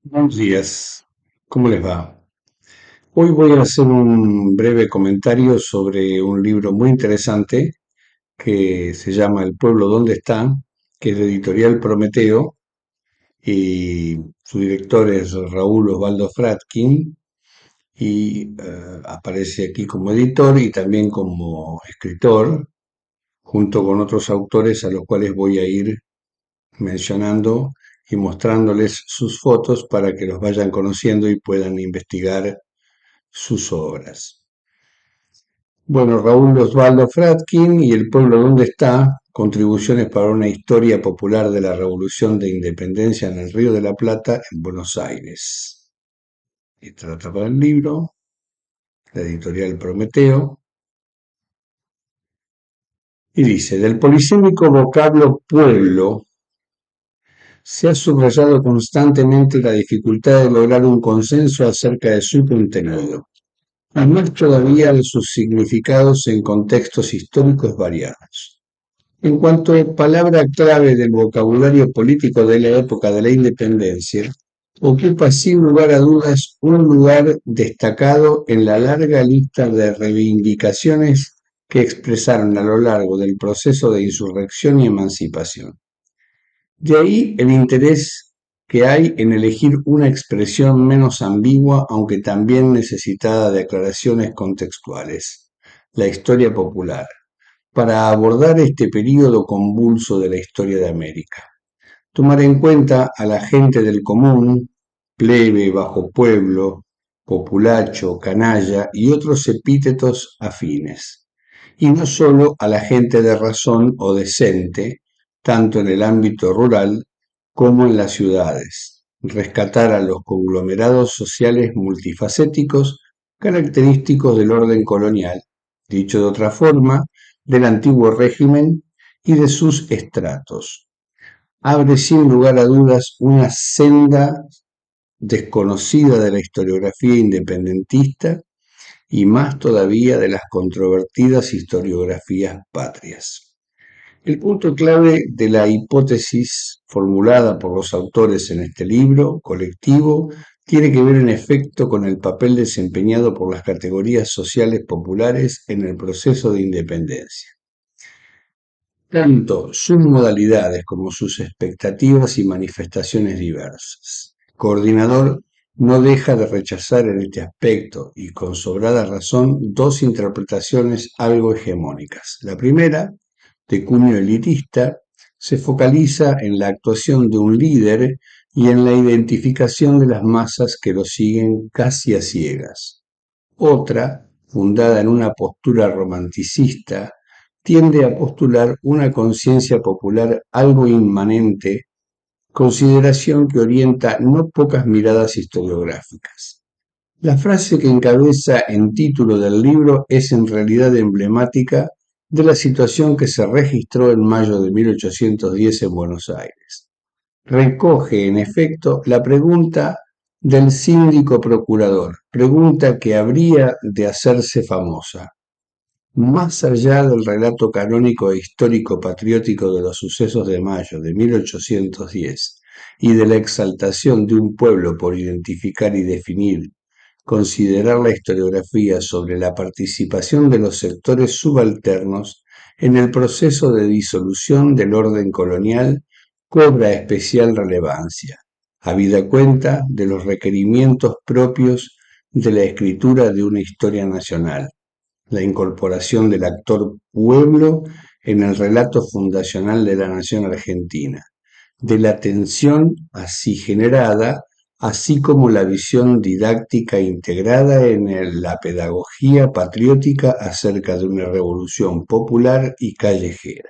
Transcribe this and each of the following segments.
Buenos días, ¿cómo les va? Hoy voy a hacer un breve comentario sobre un libro muy interesante que se llama El pueblo dónde está, que es de Editorial Prometeo y su director es Raúl Osvaldo Fratkin y aparece aquí como editor y también como escritor, junto con otros autores a los cuales voy a ir mencionando y mostrándoles sus fotos para que los vayan conociendo y puedan investigar sus obras. Bueno, Raúl Osvaldo Fratkin y El pueblo dónde está, contribuciones para una historia popular de la Revolución de Independencia en el Río de la Plata, en Buenos Aires. Esta es la tapa del libro, la editorial Prometeo, y dice, del polisémico vocablo pueblo se ha subrayado constantemente la dificultad de lograr un consenso acerca de su contenido, y más todavía de sus significados en contextos históricos variados. En cuanto a palabra clave del vocabulario político de la época de la independencia, ocupa sin lugar a dudas un lugar destacado en la larga lista de reivindicaciones que expresaron a lo largo del proceso de insurrección y emancipación. De ahí el interés que hay en elegir una expresión menos ambigua, aunque también necesitada de aclaraciones contextuales, la historia popular, para abordar este período convulso de la historia de América. Tomar en cuenta a la gente del común, plebe, bajo pueblo, populacho, canalla y otros epítetos afines, y no sólo a la gente de razón o decente, tanto en el ámbito rural como en las ciudades, rescatar a los conglomerados sociales multifacéticos característicos del orden colonial, dicho de otra forma, del antiguo régimen y de sus estratos. Abre sin lugar a dudas una senda desconocida de la historiografía independentista y más todavía de las controvertidas historiografías patrias. El punto clave de la hipótesis formulada por los autores en este libro colectivo tiene que ver en efecto con el papel desempeñado por las categorías sociales populares en el proceso de independencia. Tanto sus modalidades como sus expectativas y manifestaciones diversas. El coordinador no deja de rechazar en este aspecto, y con sobrada razón, dos interpretaciones algo hegemónicas. La primera, de cuño elitista, se focaliza en la actuación de un líder y en la identificación de las masas que lo siguen casi a ciegas. Otra, fundada en una postura romanticista, tiende a postular una conciencia popular algo inmanente, consideración que orienta no pocas miradas historiográficas. La frase que encabeza en título del libro es en realidad emblemática de la situación que se registró en mayo de 1810 en Buenos Aires. Recoge, en efecto, la pregunta del síndico procurador, pregunta que habría de hacerse famosa. Más allá del relato canónico e histórico patriótico de los sucesos de mayo de 1810 y de la exaltación de un pueblo por identificar y definir, considerar la historiografía sobre la participación de los sectores subalternos en el proceso de disolución del orden colonial cobra especial relevancia, habida cuenta de los requerimientos propios de la escritura de una historia nacional, la incorporación del actor pueblo en el relato fundacional de la nación argentina, de la tensión así generada, así como la visión didáctica integrada en la pedagogía patriótica acerca de una revolución popular y callejera.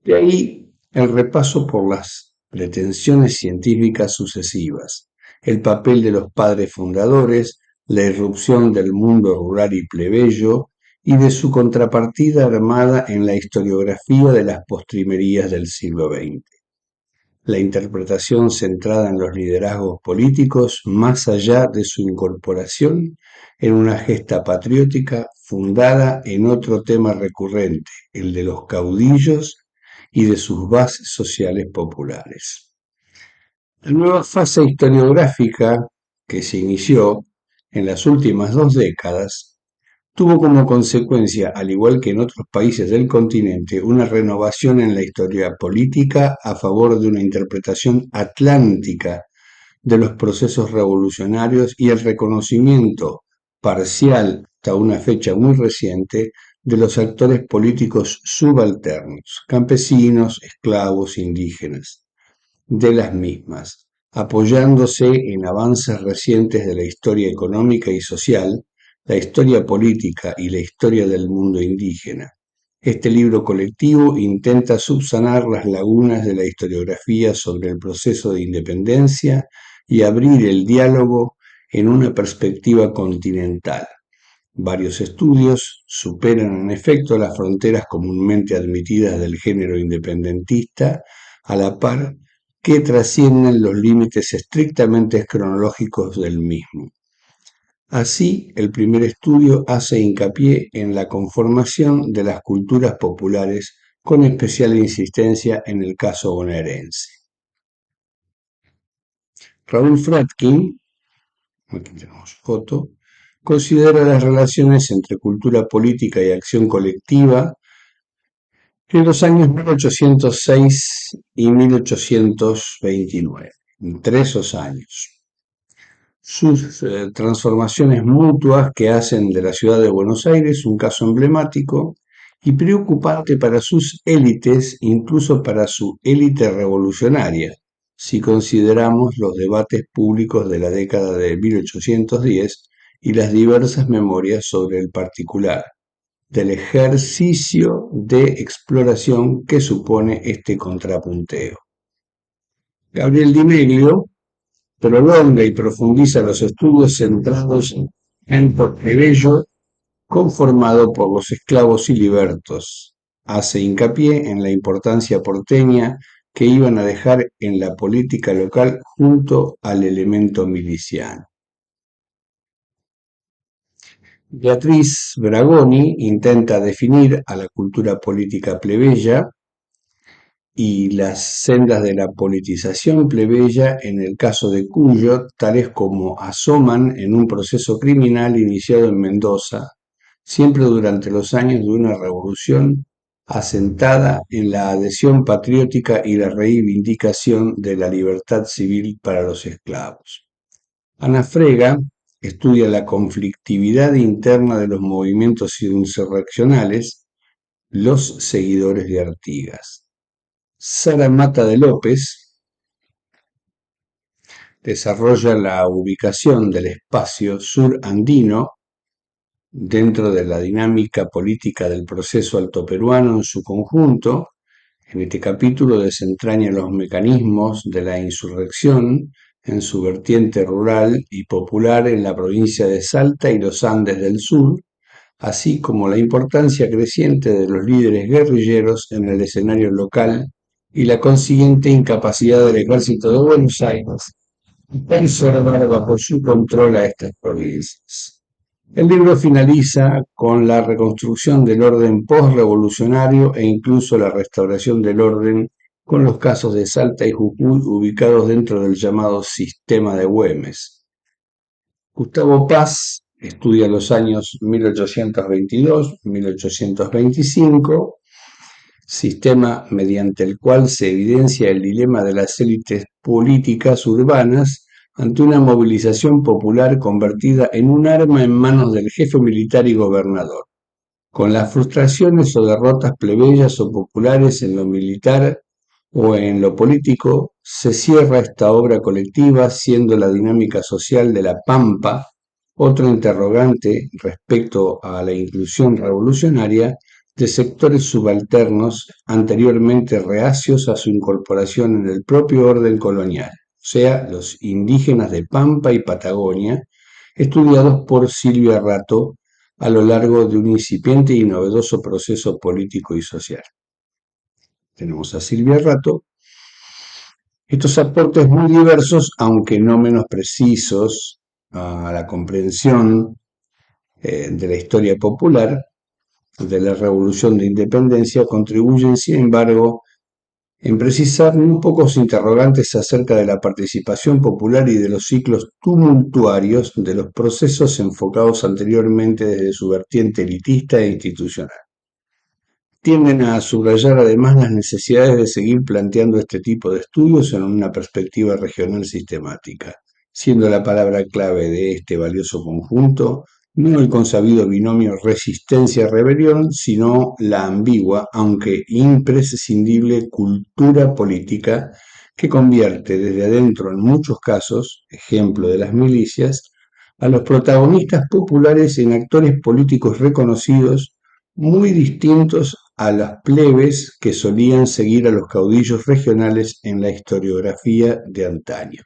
De ahí el repaso por las pretensiones científicas sucesivas, el papel de los padres fundadores, la irrupción del mundo rural y plebeyo y de su contrapartida armada en la historiografía de las postrimerías del siglo XX. La interpretación centrada en los liderazgos políticos más allá de su incorporación en una gesta patriótica fundada en otro tema recurrente, el de los caudillos y de sus bases sociales populares. La nueva fase historiográfica que se inició en las últimas 2 décadas tuvo como consecuencia, al igual que en otros países del continente, una renovación en la historia política a favor de una interpretación atlántica de los procesos revolucionarios y el reconocimiento parcial, hasta una fecha muy reciente, de los actores políticos subalternos, campesinos, esclavos, indígenas, de las mismas, apoyándose en avances recientes de la historia económica y social, la historia política y la historia del mundo indígena. Este libro colectivo intenta subsanar las lagunas de la historiografía sobre el proceso de independencia y abrir el diálogo en una perspectiva continental. Varios estudios superan en efecto las fronteras comúnmente admitidas del género independentista, a la par que trascienden los límites estrictamente cronológicos del mismo. Así, el primer estudio hace hincapié en la conformación de las culturas populares, con especial insistencia en el caso bonaerense. Raúl Fradkin, aquí tenemos foto, considera las relaciones entre cultura política y acción colectiva en los años 1806 y 1829, entre esos años. Sus transformaciones mutuas que hacen de la ciudad de Buenos Aires un caso emblemático y preocupante para sus élites, incluso para su élite revolucionaria, si consideramos los debates públicos de la década de 1810 y las diversas memorias sobre el particular, del ejercicio de exploración que supone este contrapunteo. Gabriel Di Meglio prolonga y profundiza los estudios centrados en Portobello, conformado por los esclavos y libertos. Hace hincapié en la importancia porteña que iban a dejar en la política local junto al elemento miliciano. Beatriz Bragoni intenta definir a la cultura política plebeya y las sendas de la politización plebeya en el caso de Cuyo, tales como asoman en un proceso criminal iniciado en Mendoza, siempre durante los años de una revolución asentada en la adhesión patriótica y la reivindicación de la libertad civil para los esclavos. Ana Frega estudia la conflictividad interna de los movimientos insurreccionales, los seguidores de Artigas. Sara Mata de López desarrolla la ubicación del espacio surandino dentro de la dinámica política del proceso altoperuano en su conjunto. En este capítulo desentraña los mecanismos de la insurrección en su vertiente rural y popular en la provincia de Salta y los Andes del sur, así como la importancia creciente de los líderes guerrilleros en el escenario local y la consiguiente incapacidad del ejército de Buenos Aires de conservar bajo su control a estas provincias. El libro finaliza con la reconstrucción del orden postrevolucionario e incluso la restauración del orden con los casos de Salta y Jujuy ubicados dentro del llamado sistema de Güemes. Gustavo Paz estudia los años 1822-1825, sistema mediante el cual se evidencia el dilema de las élites políticas urbanas ante una movilización popular convertida en un arma en manos del jefe militar y gobernador. Con las frustraciones o derrotas plebeyas o populares en lo militar o en lo político, se cierra esta obra colectiva, siendo la dinámica social de la Pampa otro interrogante respecto a la inclusión revolucionaria de sectores subalternos anteriormente reacios a su incorporación en el propio orden colonial, o sea, los indígenas de Pampa y Patagonia, estudiados por Silvia Rato a lo largo de un incipiente y novedoso proceso político y social. Tenemos a Silvia Rato. Estos aportes muy diversos, aunque no menos precisos a la comprensión de la historia popular, de la Revolución de Independencia, contribuyen, sin embargo, en precisar no pocos interrogantes acerca de la participación popular y de los ciclos tumultuarios de los procesos enfocados anteriormente desde su vertiente elitista e institucional. Tienden a subrayar además las necesidades de seguir planteando este tipo de estudios en una perspectiva regional sistemática, siendo la palabra clave de este valioso conjunto no el consabido binomio resistencia-rebelión, sino la ambigua, aunque imprescindible, cultura política que convierte desde adentro en muchos casos, ejemplo de las milicias, a los protagonistas populares en actores políticos reconocidos muy distintos a las plebes que solían seguir a los caudillos regionales en la historiografía de antaño.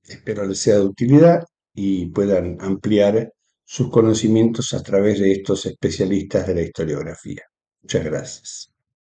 Espero les sea de utilidad y puedan ampliar sus conocimientos a través de estos especialistas de la historiografía. Muchas gracias.